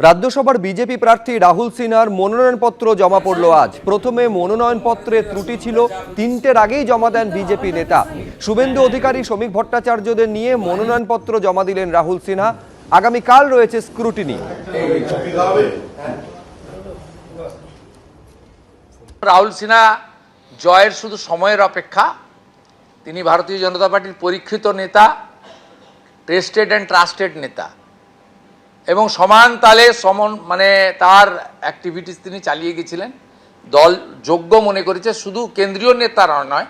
রাজ্যসভার বিজেপি প্রার্থী রাহুল সিনহার মনোনয়নপত্র জমা পড়ল আজ। প্রথমে মনোনয়নপত্রে ত্রুটি ছিল, ৩টের আগেই জমা দেন বিজেপি নেতা। শুভেন্দু অধিকারী, শ্রমিক ভট্টাচার্যদের নিয়ে মনোনয়নপত্র জমা দিলেন রাহুল সিনহা। আগামীকাল রয়েছে স্ক্রুটিনি। রাহুল সিনহা জয়ের শুধু সময়ের অপেক্ষা। তিনি ভারতীয় জনতা পার্টির পরীক্ষিত নেতা, টেস্টেড অ্যান্ড ট্রাস্টেড নেতা, এবং সমান তালে তার অ্যাক্টিভিটিস তিনি চালিয়ে গেছিলেন। দল যোগ্য মনে করেছে, শুধু কেন্দ্রীয় নেতারা নয়,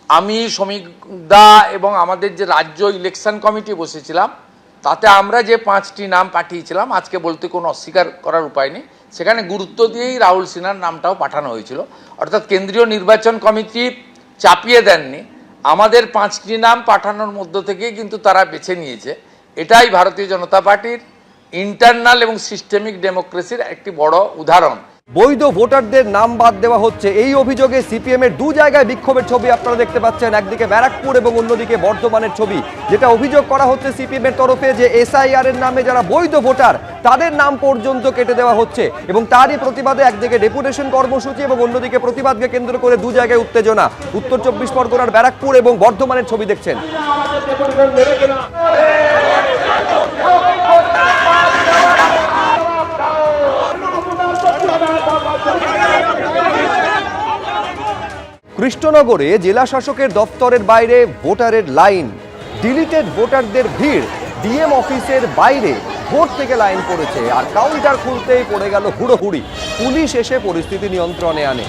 আমি শ্রমিকদা এবং আমাদের যে রাজ্য ইলেকশন কমিটি বসেছিলাম, তাতে আমরা যে 5টি নাম পাঠিয়েছিলাম, আজকে বলতে কোনো অস্বীকার করার উপায় নেই, সেখানে গুরুত্ব দিয়েই রাহুল সিনহার নামটাও পাঠানো হয়েছিল। অর্থাৎ কেন্দ্রীয় নির্বাচন কমিটি চাপিয়ে দেননি, আমাদের 5টি নাম পাঠানোর মধ্য থেকে কিন্তু তারা বেছে নিয়েছে। এটাই ভারতীয় জনতা পার্টির ইন্টারনাল এবং সিস্টেমিক ডেমোক্রেসির একটি বড় উদাহরণ। বৈধ ভোটারদের নাম বাদ দেওয়া হচ্ছে, এই অভিযোগে সিপিএম এর 2 জায়গায় বিক্ষোভের ছবি আপনারা দেখতে পাচ্ছেন। একদিকে ব্যারাকপুর এবং অন্যদিকে বর্ধমানের ছবি। যেটা অভিযোগ করা হচ্ছে সিপিএম এর তরফে, যে এসআইআর এর নামে যারা বৈধ ভোটার তাদের নাম পর্যন্ত কেটে দেওয়া হচ্ছে, এবং তারই প্রতিবাদে একদিকে ডেপুটেশন কর্মসূচি এবং অন্যদিকে প্রতিবাদকে কেন্দ্র করে 2 জায়গায় উত্তেজনা। উত্তর 24 পরগনার ব্যারাকপুর এবং বর্ধমানের ছবি দেখছেন। কৃষ্ণনগরে জেলা শাসকের দপ্তরের বাইরে ভোটারের লাইন, ডিলিটেড ভোটারদের ভিড়, ডিএম অফিসের বাইরে ভোট থেকে লাইন পড়েছে, আর কাউন্টার খুলতেই পড়ে গেল হুড়োহুড়ি। পুলিশ এসে পরিস্থিতি নিয়ন্ত্রণে আনে।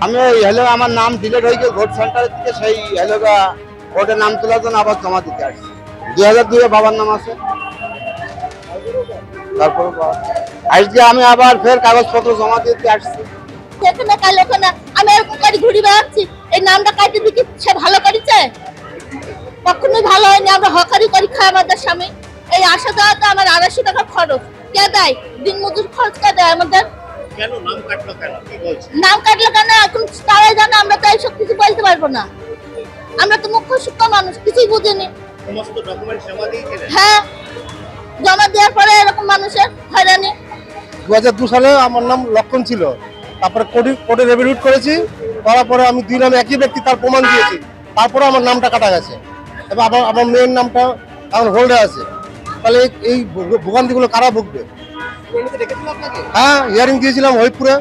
আমি আমার নাম ডিলেট হয়ে গিয়ে ভোট সেন্টারের থেকে সেই ভোটের নাম তোলার জন্য আবার জমা দিতে আসছি। 2002 বাবার নাম আছে। তারপর আজকে আমি আবার ফের কাগজপত্র জমা দিতে আসছি। আমি ঘুরি বেড়াচ্ছি, এই নামটা কাটে দিকে সে ভালো করেছে? কখনোই ভালো হয়নি। আমরা হকারি করি, খাই আমাদের স্বামী। এই আসা যাওয়াতে আমার 250 টাকা খরচ কে দেয়? দিন মজুর খরচ কে দেয় আমাদের? নাম কাটলো কেন এখন তারাই জানে, আমরা তো এইসব কিছু বলতে পারবো না। আমরা তো মুখ্য সূক্ষ্ম মানুষ, কিছুই বুঝিনি। হ্যাঁ, জমা দেওয়ার পরে এরকম মানুষের হয়রানি। 2002 সালে আমার নাম লক্ষণ ছিল, তারপরে কোর্টে রেভিডিউট করেছি, করার পরে আমি 2 নামে একই ব্যক্তি তার প্রমাণ দিয়েছি, তারপরে আমার নামটা কাটা গেছে এবং আমার মেয়ের নামটা এখন হোল্ডে আছে। তাহলে এই ভোগান্তিগুলো কারা ভুগবে? হ্যাঁ, হিয়ারিং দিয়েছিলাম হরিপুরে,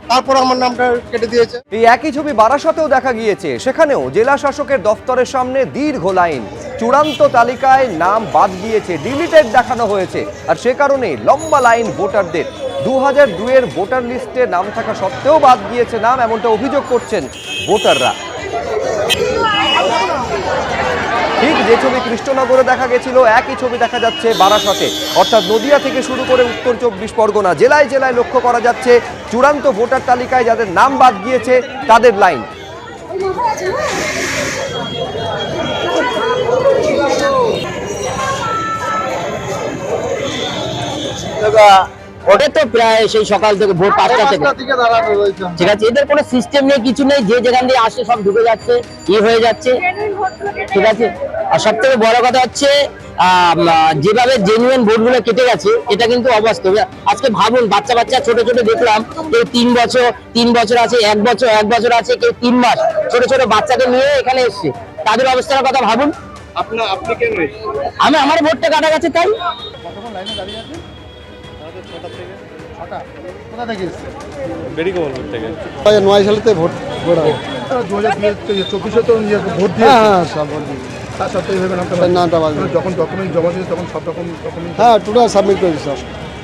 তারপর আমার নামটা কেটে দিয়েছে। এই একই ছবি বারাসতেও দেখা গিয়েছে। সেখানেও জেলা শাসকের দপ্তরের সামনে দীর্ঘ লাইন, চূড়ান্ত তালিকায় নাম বাদ দিয়েছে, ডিলিটেড দেখানো হয়েছে, আর সে কারণে লম্বা লাইন ভোটারদের। 2002 এর ভোটার লিস্টে নাম থাকা সত্ত্বেও বাদ দিয়েছে নাম, এমনটা অভিযোগ করছেন ভোটাররা। ঠিক যে ছবি কৃষ্ণনগরে দেখা গেছিল, একই ছবি দেখা যাচ্ছে বারাসতে। অর্থাৎ নদিয়া থেকে শুরু করে উত্তর 24 পরগনা জেলায় জেলায় লক্ষ্য করা যাচ্ছে চূড়ান্ত ভোটার তালিকায় যাদের নাম বাদ গিয়েছে তাদের লাইন। ওটা তো প্রায় সেই সকাল থেকে ভোর 5টা থেকে, ঠিক আছে। এদের কোনো সিস্টেম নেই, কিছু নেই, যে যেখান দিয়ে আসছে সব ঢুকে যাচ্ছে, হয়ে যাচ্ছে, ঠিক আছে। আর সব থেকে বড় কথা হচ্ছে যেভাবে জেনুইন ভোটগুলো কেটে গেছে, এটা কিন্তু অবাস্তব। আজকে ভাবুন, বাচ্চা ছোট ছোট দেখলাম, কেউ 3 বছর আছে, 1 বছর আছে, কেউ 3 মাস, ছোট ছোট বাচ্চাকে নিয়ে এখানে এসছে। তাদের অবস্থার কথা ভাবুন। আমি আমার ভোটটা কাটা গেছে, তাই নয় সালেতে ভোট 2024 তো ভোট দিয়ে তার সত্ত্বেও নামটা যখন ডকুমেন্ট জমা দিয়েছে তখন সব রকম হ্যাঁ টোটাল সাবমিট করেছি, সব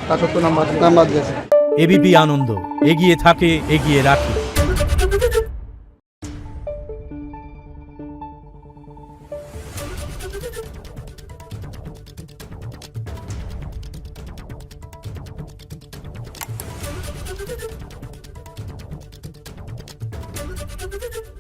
তার সত্ত্বেও নাম্বার দিয়েছে। এবিপি আনন্দ, এগিয়ে থাকে, এগিয়ে রাখে। Thank you.